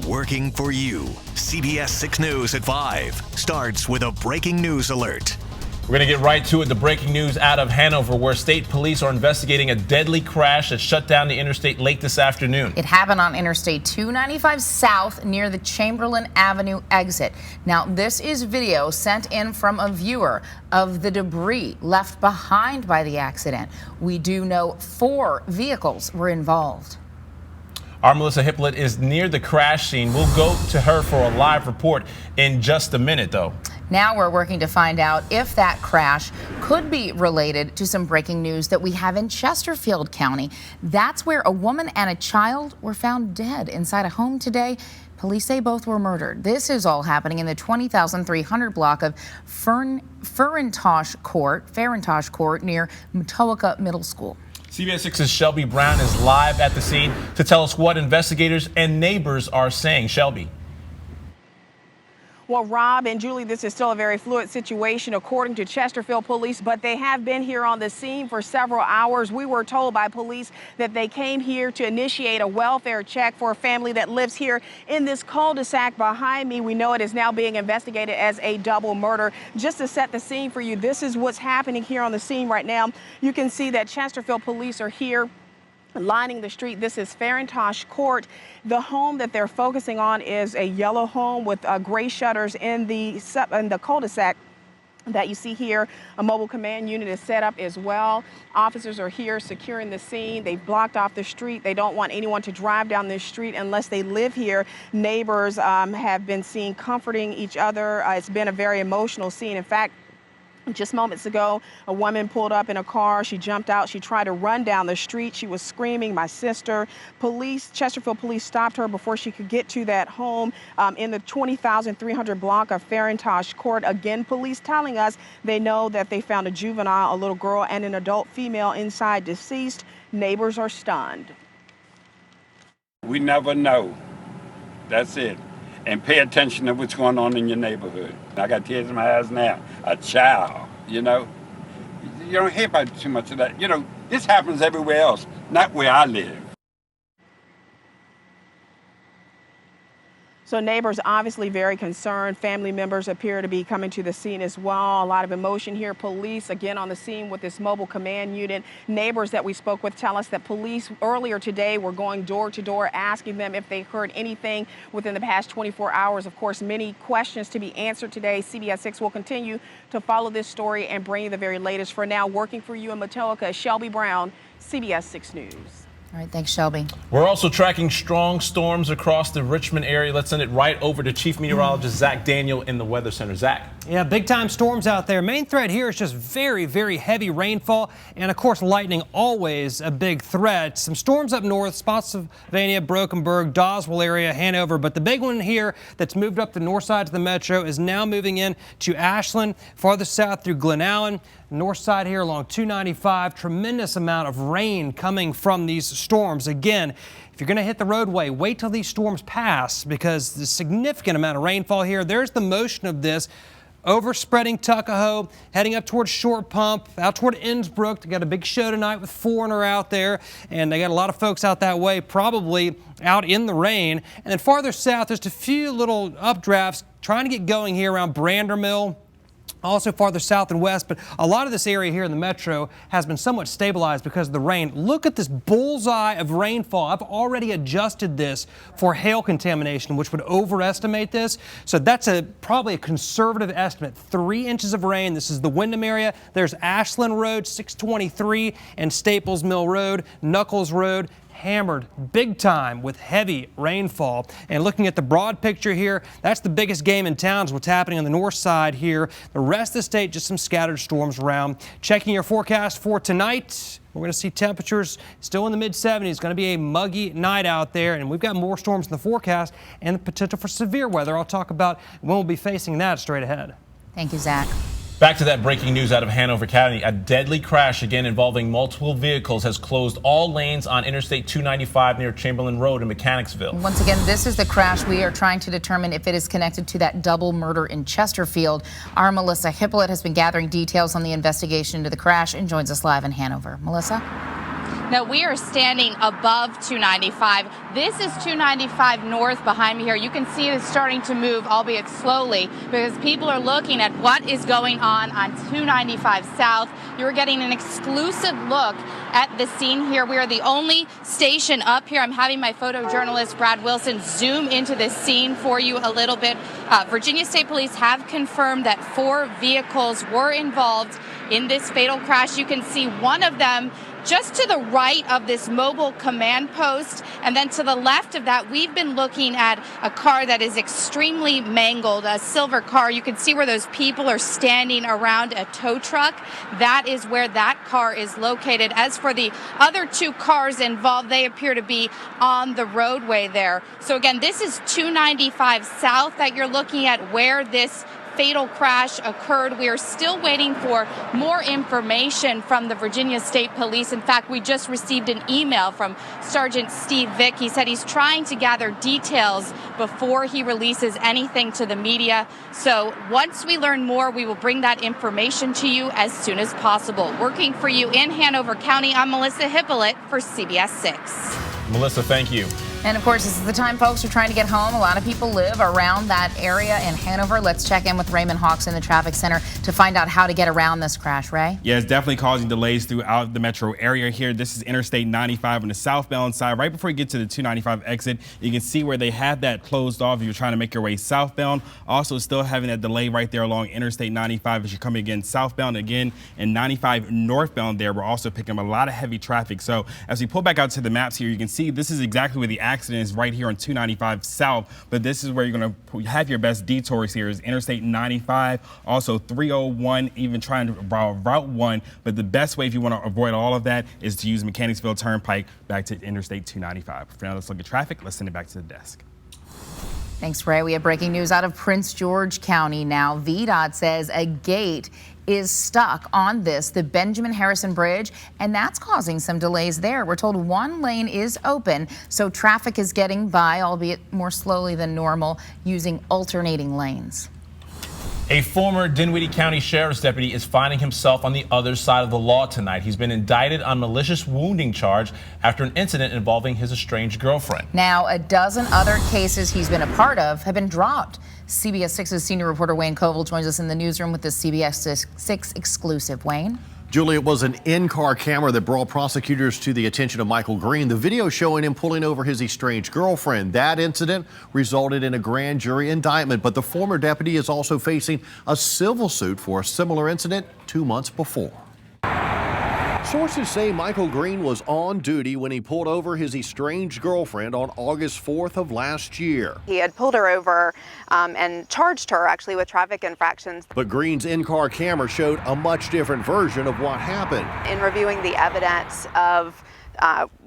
working for you. CBS 6 News at 5 starts with a breaking news alert. We're going to get right to it. The breaking news out of Hanover, where state police are investigating a deadly crash that shut down the interstate late this afternoon. It happened on Interstate 295 South near the Chamberlain Avenue exit. Now, this is video sent in from a viewer of the debris left behind by the accident. We do know 4 vehicles were involved. Our Melissa Hippolyte is near the crash scene. We'll go to her for a live report in just a minute, though. Now we're working to find out if that crash could be related to some breaking news that we have in Chesterfield County. That's where a woman and a child were found dead inside a home today. Police say both were murdered. This is all happening in the 20,300 block of Farintosh Court near Matoaka Middle School. CBS 6's Shelby Brown is live at the scene to tell us what investigators and neighbors are saying. Shelby. Well, Rob and Julie, this is still a very fluid situation, according to Chesterfield police, but they have been here on the scene for several hours. We were told by police that they came here to initiate a welfare check for a family that lives here in this cul-de-sac behind me. We know it is now being investigated as a double murder. Just to set the scene for you, this is what's happening here on the scene right now. You can see that Chesterfield police are here lining the street. This is Farintosh Court. The home that they're focusing on is a yellow home with gray shutters in the cul-de-sac that you see here. A mobile command unit is set up as well. Officers are here securing the scene. They've blocked off the street. They don't want anyone to drive down this street unless they live here. Neighbors have been seen comforting each other. It's been a very emotional scene. In fact, just moments ago, a woman pulled up in a car. She jumped out. She tried to run down the street. She was screaming, "My sister." Chesterfield police stopped her before she could get to that home in the 20,300 block of Farintosh Court. Again, police telling us they know that they found a juvenile, a little girl, and an adult female inside deceased. Neighbors are stunned. We never know. That's it. And pay attention to what's going on in your neighborhood. I got tears in my eyes now. A child, you know. You don't hear about too much of that. You know, this happens everywhere else, not where I live. So neighbors obviously very concerned. Family members appear to be coming to the scene as well. A lot of emotion here. Police again on the scene with this mobile command unit. Neighbors that we spoke with tell us that police earlier today were going door to door asking them if they heard anything within the past 24 hours. Of course, many questions to be answered today. CBS 6 will continue to follow this story and bring you the very latest. For now, working for you in Matoaka, Shelby Brown, CBS 6 News. All right, thanks, Shelby. We're also tracking strong storms across the Richmond area. Let's send it right over to Chief Meteorologist Zach Daniel in the Weather Center. Zach. Yeah, big-time storms out there. Main threat here is just very, very heavy rainfall. And, of course, lightning always a big threat. Some storms up north, Spotsylvania, Brokenburg, Doswell area, Hanover. But the big one here that's moved up the north side of the metro is now moving in to Ashland, farther south through Glen Allen. North side here along 295, tremendous amount of rain coming from these storms. Again, if you're going to hit the roadway, wait till these storms pass because the significant amount of rainfall here. There's the motion of this overspreading Tuckahoe, heading up towards Short Pump, out toward Innsbrook. They got a big show tonight with Foreigner out there, and they got a lot of folks out that way, probably out in the rain. And then farther south, there's a few little updrafts trying to get going here around Brandermill. Also farther south and west, but a lot of this area here in the metro has been somewhat stabilized because of the rain. Look at this bullseye of rainfall. I've already adjusted this for hail contamination, which would overestimate this. So that's probably a conservative estimate. 3 inches of rain. This is the Wyndham area. There's Ashland Road, 623, and Staples Mill Road, Knuckles Road. Hammered big time with heavy rainfall. And looking at the broad picture here, that's the biggest game in town is what's happening on the north side here. The rest of the state, just some scattered storms around. Checking your forecast for tonight, we're going to see temperatures still in the mid-70s. It's going to be a muggy night out there, and we've got more storms in the forecast and the potential for severe weather. I'll talk about when we'll be facing that straight ahead. Thank you, Zach. Back to that breaking news out of Hanover County. A deadly crash, again involving multiple vehicles, has closed all lanes on Interstate 295 near Chamberlain Road in Mechanicsville. Once again, this is the crash. We are trying to determine if it is connected to that double murder in Chesterfield. Our Melissa Hippolyte has been gathering details on the investigation into the crash and joins us live in Hanover. Melissa? Now, we are standing above 295. This is 295 north behind me here. You can see it's starting to move, albeit slowly, because people are looking at what is going on 295 south. You're getting an exclusive look at the scene here. We are the only station up here. I'm having my photojournalist Brad Wilson zoom into this scene for you a little bit. Virginia State Police have confirmed that 4 vehicles were involved in this fatal crash. You can see one of them just to the right of this mobile command post, and then to the left of that, we've been looking at a car that is extremely mangled, a silver car. You can see where those people are standing around a tow truck. That is where that car is located. As for the other 2 cars involved, they appear to be on the roadway there. So again, this is 295 south that you're looking at where this fatal crash occurred. We are still waiting for more information from the Virginia State Police. In fact, we just received an email from Sergeant Steve Vick. He said he's trying to gather details before he releases anything to the media. So once we learn more, we will bring that information to you as soon as possible. Working for you in Hanover County, I'm Melissa Hippolyte for CBS 6. Melissa, thank you. And of course, this is the time folks are trying to get home. A lot of people live around that area in Hanover. Let's check in with Raymond Hawks in the traffic center to find out how to get around this crash. Ray? Yeah, it's definitely causing delays throughout the metro area here. This is Interstate 95 on the southbound side. Right before you get to the 295 exit, you can see where they have that closed off if you're trying to make your way southbound. Also still having that delay right there along Interstate 95 as you're coming again southbound again, and 95 northbound there. We're also picking up a lot of heavy traffic. So as we pull back out to the maps here, you can see this is exactly where the accident is, right here on 295 south, but this is where you're going to have your best detours here is Interstate 95, also 301, even trying to Route 1, but the best way if you want to avoid all of that is to use Mechanicsville Turnpike back to Interstate 295. For now, let's look at traffic. Let's send it back to the desk. Thanks, Ray. We have breaking news out of Prince George County now. VDOT says a gate is stuck on the Benjamin Harrison Bridge, and that's causing some delays there. We're told 1 lane is open, so traffic is getting by, albeit more slowly than normal, using alternating lanes. A former Dinwiddie County Sheriff's deputy is finding himself on the other side of the law tonight. He's been indicted on malicious wounding charge after an incident involving his estranged girlfriend. Now, a dozen other cases he's been a part of have been dropped. CBS 6's senior reporter Wayne Koval joins us in the newsroom with the CBS 6 exclusive. Wayne? Julie, it was an in-car camera that brought prosecutors to the attention of Michael Green. The video showing him pulling over his estranged girlfriend. That incident resulted in a grand jury indictment, but the former deputy is also facing a civil suit for a similar incident 2 months before. Sources say Michael Green was on duty when he pulled over his estranged girlfriend on August 4th of last year. He had pulled her over and charged her actually with traffic infractions. But Green's in-car camera showed a much different version of what happened. In reviewing the evidence of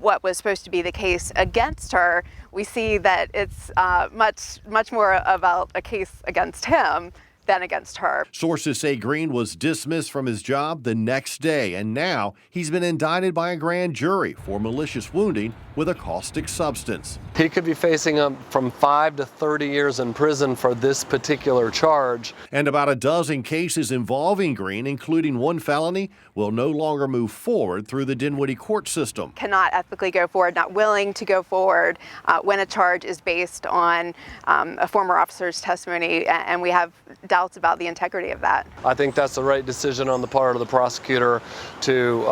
what was supposed to be the case against her, we see that it's much more about a case against him than against her. Sources say Green was dismissed from his job the next day, and now he's been indicted by a grand jury for malicious wounding with a caustic substance. He could be facing from 5 to 30 years in prison for this particular charge. And about a dozen cases involving Green, including 1 felony, will no longer move forward through the Dinwiddie court system. Cannot ethically go forward, not willing to go forward when a charge is based on a former officer's testimony, and we have doubts about the integrity of that. I think that's the right decision on the part of the prosecutor to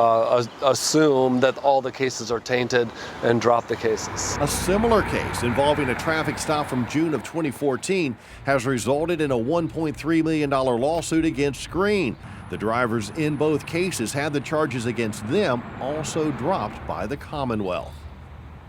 assume that all the cases are tainted and drop the cases. A similar case involving a traffic stop from June of 2014 has resulted in a $1.3 million lawsuit against Green. The drivers in both cases had the charges against them also dropped by the Commonwealth.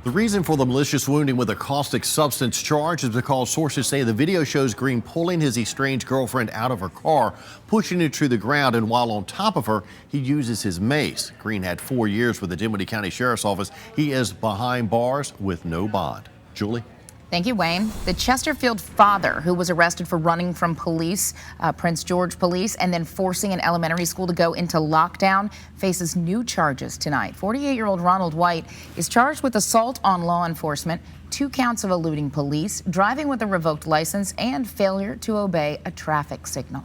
The reason for the malicious wounding with a caustic substance charge is because sources say the video shows Green pulling his estranged girlfriend out of her car, pushing her to the ground, and while on top of her, he uses his mace. Green had 4 years with the Dinwiddie County Sheriff's Office. He is behind bars with no bond. Julie? Thank you, Wayne. The Chesterfield father who was arrested for running from police, Prince George police, and then forcing an elementary school to go into lockdown, faces new charges tonight. 48-year-old Ronald White is charged with assault on law enforcement, 2 counts of eluding police, driving with a revoked license, and failure to obey a traffic signal.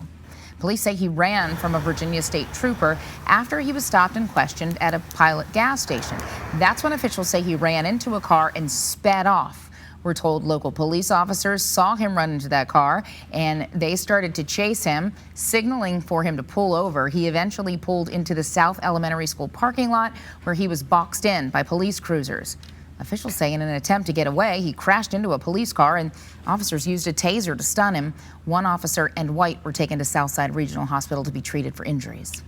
Police say he ran from a Virginia state trooper after he was stopped and questioned at a Pilot gas station. That's when officials say he ran into a car and sped off. We're told local police officers saw him run into that car and they started to chase him, signaling for him to pull over. He eventually pulled into the South Elementary School parking lot where he was boxed in by police cruisers. Officials say in an attempt to get away, he crashed into a police car and officers used a taser to stun him. One officer and White were taken to Southside Regional Hospital to be treated for injuries.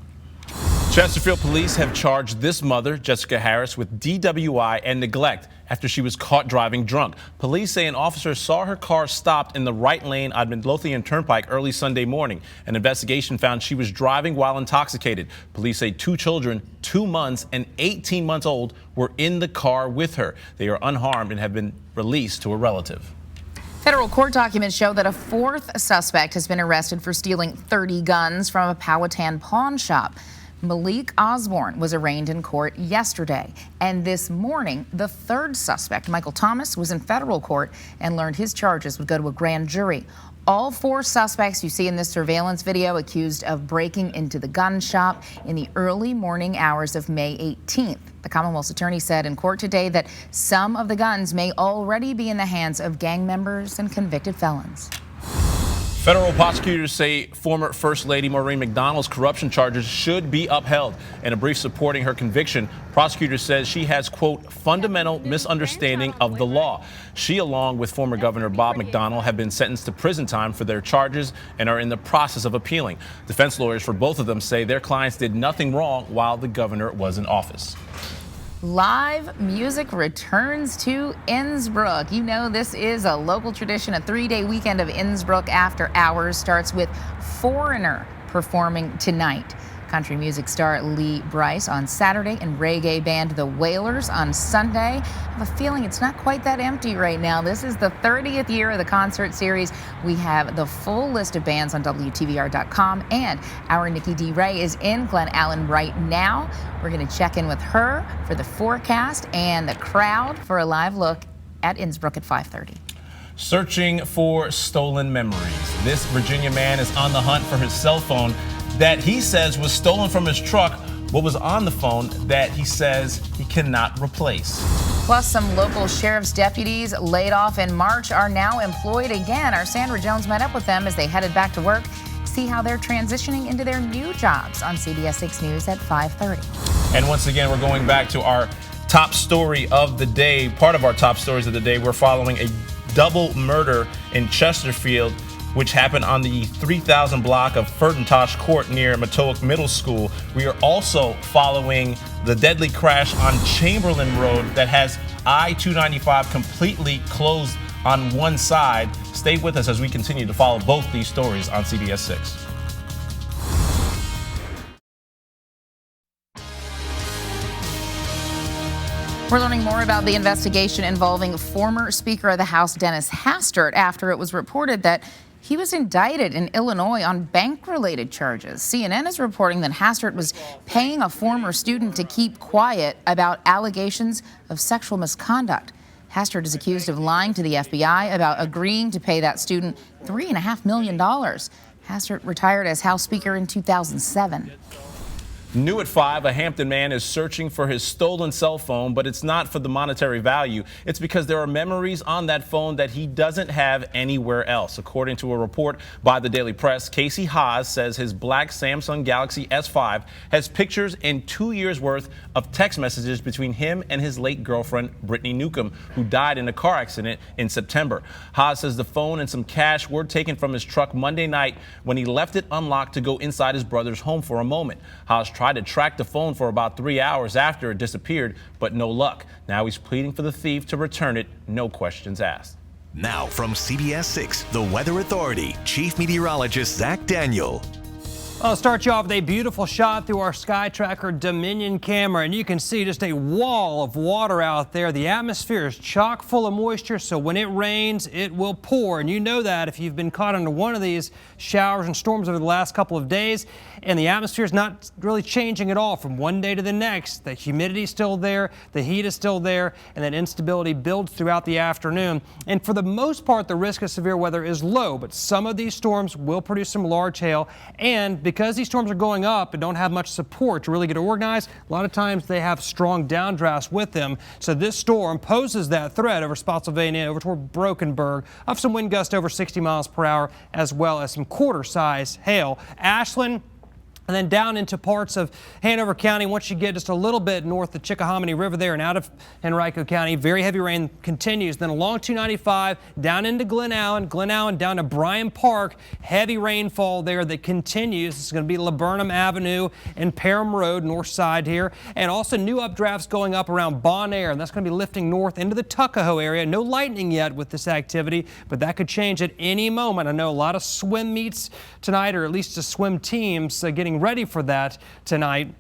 Chesterfield police have charged this mother, Jessica Harris, with DWI and neglect after she was caught driving drunk. Police say an officer saw her car stopped in the right lane on Midlothian Turnpike early Sunday morning. An investigation found she was driving while intoxicated. Police say 2 children, 2 months and 18 months old, were in the car with her. They are unharmed and have been released to a relative. Federal court documents show that a 4th suspect has been arrested for stealing 30 guns from a Powhatan pawn shop. Malik Osborne was arraigned in court yesterday, and this morning the 3rd suspect, Michael Thomas, was in federal court and learned his charges would go to a grand jury. All 4 suspects you see in this surveillance video accused of breaking into the gun shop in the early morning hours of May 18th. The Commonwealth's attorney said in court today that some of the guns may already be in the hands of gang members and convicted felons. Federal prosecutors say former First Lady Maureen McDonald's corruption charges should be upheld. In a brief supporting her conviction, prosecutors says she has, quote, fundamental misunderstanding of the law. She, along with former Governor Bob McDonnell, have been sentenced to prison time for their charges and are in the process of appealing. Defense lawyers for both of them say their clients did nothing wrong while the governor was in office. Live music returns to Innsbruck. You know, this is a local tradition. A 3-day weekend of Innsbruck After Hours starts with Foreigner performing tonight. Country music star Lee Brice on Saturday and reggae band The Wailers on Sunday. I have a feeling it's not quite that empty right now. This is the 30th year of the concert series. We have the full list of bands on WTVR.com, and our Nikki D. Ray is in Glen Allen right now. We're going to check in with her for the forecast and the crowd for a live look at Innsbruck at 5:30. Searching for stolen memories. This Virginia man is on the hunt for his cell phone that he says was stolen from his truck. What was on the phone that he says he cannot replace. Plus, some local sheriff's deputies laid off in March are now employed again. Our Sandra Jones met up with them as they headed back to work. See how they're transitioning into their new jobs on CBS 6 News at 5:30. And once again, we're going back to our top story of the day. Part of our top stories of the day, we're following a double murder in Chesterfield, which happened on the 3000 block of Furtentosh Court near Matoak Middle School. We are also following the deadly crash on Chamberlain Road that has I-295 completely closed on one side. Stay with us as we continue to follow both these stories on CBS 6. We're learning more about the investigation involving former Speaker of the House Dennis Hastert after it was reported that he was indicted in Illinois on bank-related charges. CNN is reporting that Hastert was paying a former student to keep quiet about allegations of sexual misconduct. Hastert is accused of lying to the FBI about agreeing to pay that student $3.5 million. Hastert retired as House Speaker in 2007. New at 5, a Hampton man is searching for his stolen cell phone, but it's not for the monetary value. It's because there are memories on that phone that he doesn't have anywhere else. According to a report by the Daily Press, Casey Haas says his black Samsung Galaxy S5 has pictures and 2 years worth of text messages between him and his late girlfriend, Brittany Newcomb, who died in a car accident in September. Haas says the phone and some cash were taken from his truck Monday night when he left it unlocked to go inside his brother's home for a moment. Haas tried to track the phone for about 3 hours after it disappeared, but no luck. Now he's pleading for the thief to return it, no questions asked. Now from CBS 6, the Weather Authority, Chief Meteorologist Zach Daniel. I'll start you off with a beautiful shot through our Sky Tracker Dominion camera, and you can see just a wall of water out there. The atmosphere is chock full of moisture, so when it rains, it will pour. And you know that if you've been caught under one of these showers and storms over the last couple of days, and the atmosphere is not really changing at all from one day to the next. The humidity is still there, the heat is still there, and that instability builds throughout the afternoon. And for the most part, the risk of severe weather is low, but some of these storms will produce some large hail. And because these storms are going up and don't have much support to really get organized, a lot of times they have strong downdrafts with them. So this storm poses that threat over Spotsylvania, over toward Brokenburg, of some wind gusts over 60 miles per hour, as well as some quarter-size hail. Ashland, and then down into parts of Hanover County. Once you get just a little bit north of Chickahominy River there and out of Henrico County, very heavy rain continues. Then along 295 down into Glen Allen down to Bryan Park, heavy rainfall there that continues. This is going to be Laburnum Avenue and Parham Road, north side here. And also new updrafts going up around Bon Air, and that's going to be lifting north into the Tuckahoe area. No lightning yet with this activity, but that could change at any moment. I know a lot of swim meets tonight, or at least the swim teams getting ready for that tonight.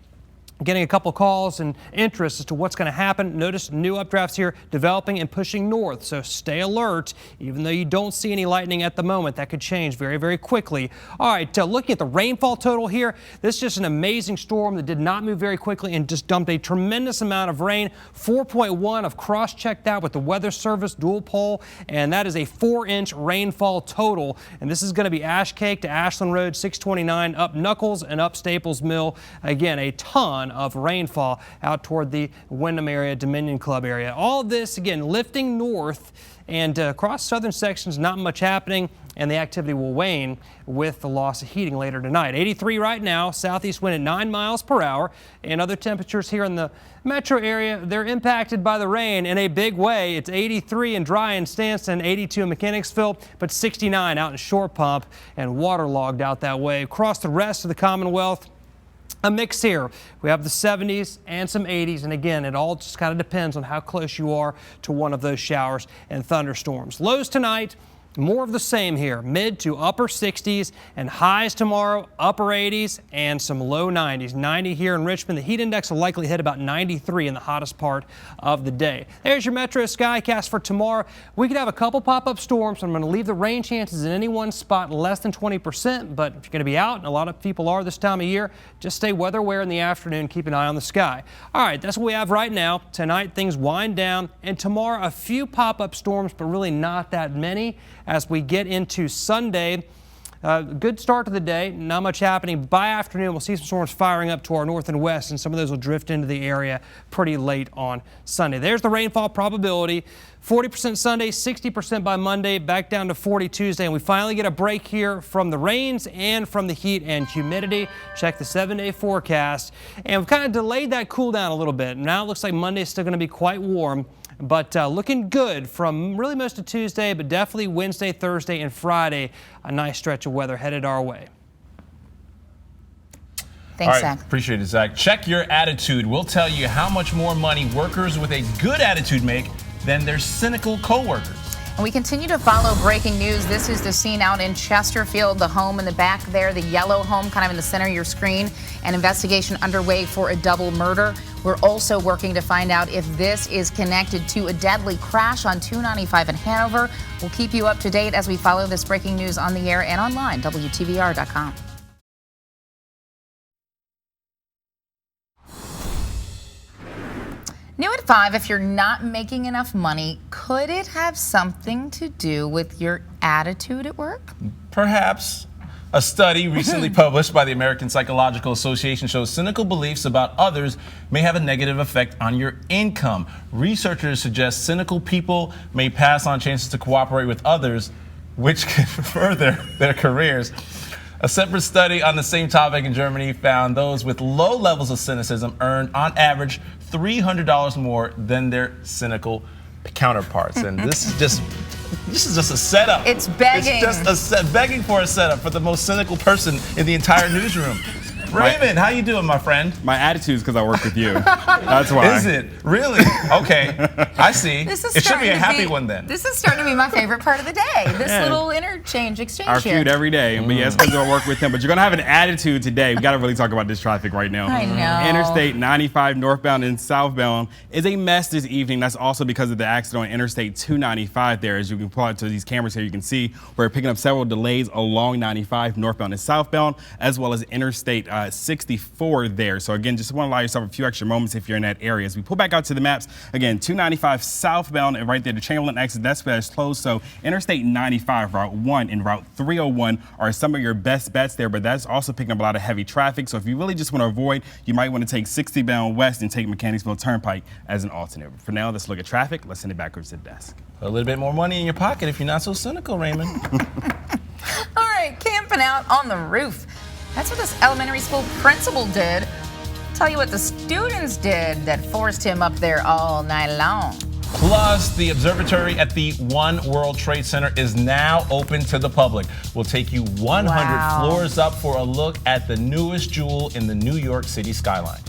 Getting a couple calls and interest as to what's going to happen. Notice new updrafts here developing and pushing north, so stay alert. Even though you don't see any lightning at the moment, that could change very, very quickly. All right, looking at the rainfall total here, this is just an amazing storm that did not move very quickly and just dumped a tremendous amount of rain. 4.1, I've cross-checked that with the Weather Service dual pole, and that is a 4-inch rainfall total. And this is going to be Ashcake to Ashland Road, 629, up Knuckles and up Staples Mill. Again, a ton of rainfall out toward the Wyndham area, Dominion Club area. All this, again, lifting north, and across southern sections, not much happening, and the activity will wane with the loss of heating later tonight. 83 right now, southeast wind at 9 miles per hour, and other temperatures here in the metro area, they're impacted by the rain in a big way. It's 83 and dry in Stanston, 82 in Mechanicsville, but 69 out in Short Pump, and waterlogged out that way. Across the rest of the Commonwealth, a mix here. We have the 70s and some 80s, and again, it all just kind of depends on how close you are to one of those showers and thunderstorms. Lows tonight, more of the same here, mid to upper 60s, and highs tomorrow, upper 80s and some low 90s. 90 here in Richmond. The heat index will likely hit about 93 in the hottest part of the day. There's your Metro Skycast for tomorrow. We could have a couple pop-up storms, so I'm going to leave the rain chances in any one spot less than 20%, but if you're going to be out, and a lot of people are this time of year, just stay weather aware in the afternoon, keep an eye on the sky. All right, that's what we have right now. Tonight, things wind down, and tomorrow, a few pop-up storms, but really not that many. As we get into Sunday, good start to the day, not much happening. By afternoon, we'll see some storms firing up to our north and west, and some of those will drift into the area pretty late on Sunday. There's the rainfall probability. 40% Sunday, 60% by Monday, back down to 40 Tuesday, and we finally get a break here from the rains and from the heat and humidity. Check the 7-day forecast, and we've kind of delayed that cool down a little bit. Now it looks like Monday is still going to be quite warm, but looking good from really most of Tuesday, but definitely Wednesday, Thursday, and Friday. A nice stretch of weather headed our way. Thanks, All right, Zach. appreciate it, Zach. Check your attitude. We'll tell you how much more money workers with a good attitude make than their cynical coworkers. And we continue to follow breaking news. This is the scene out in Chesterfield, the home in the back there, the yellow home kind of in the center of your screen. An investigation underway for a double murder. We're also working to find out if this is connected to a deadly crash on 295 in Hanover. We'll keep you up to date as we follow this breaking news on the air and online, WTVR.com. New at 5, if you're not making enough money, could it have something to do with your attitude at work? Perhaps. A study recently published by the American Psychological Association shows cynical beliefs about others may have a negative effect on your income. Researchers suggest cynical people may pass on chances to cooperate with others, which could further their careers. A separate study on the same topic in Germany found those with low levels of cynicism earned, on average, $300 more than their cynical counterparts. And this is just a setup. It's begging. It's just begging for a setup for the most cynical person in the entire newsroom. Raymond, how you doing, my friend? My attitude is because I work with you. That's why. Is it? Really? Okay. I see. This is It should be a starting to happy one then. This is starting to be my favorite part of the day. This little interchange exchange Our here. feud every day. But yes, because I work with him. But you're going to have an attitude today. We got to really talk about this traffic right now. I know. Interstate 95 northbound and southbound is a mess this evening. That's also because of the accident on Interstate 295 there. As you can pull out to these cameras here, you can see we're picking up several delays along 95 northbound and southbound, as well as Interstate 64 there. So again, just want to allow yourself a few extra moments if you're in that area. As we pull back out to the maps, again, 295 southbound and right there, the Chamberlain exit, that's closed. So Interstate 95, Route 1 and Route 301 are some of your best bets there, but that's also picking up a lot of heavy traffic. So if you really just want to avoid, you might want to take 60 bound west and take Mechanicsville Turnpike as an alternate. For now, let's look at traffic. Let's send it backwards to the desk. A little bit more money in your pocket if you're not so cynical, Raymond. All right, camping out on the roof. That's what this elementary school principal did. Tell you what the students did that forced him up there all night long. Plus, the observatory at the One World Trade Center is now open to the public. We'll take you 100 floors up for a look at the newest jewel in the New York City skyline.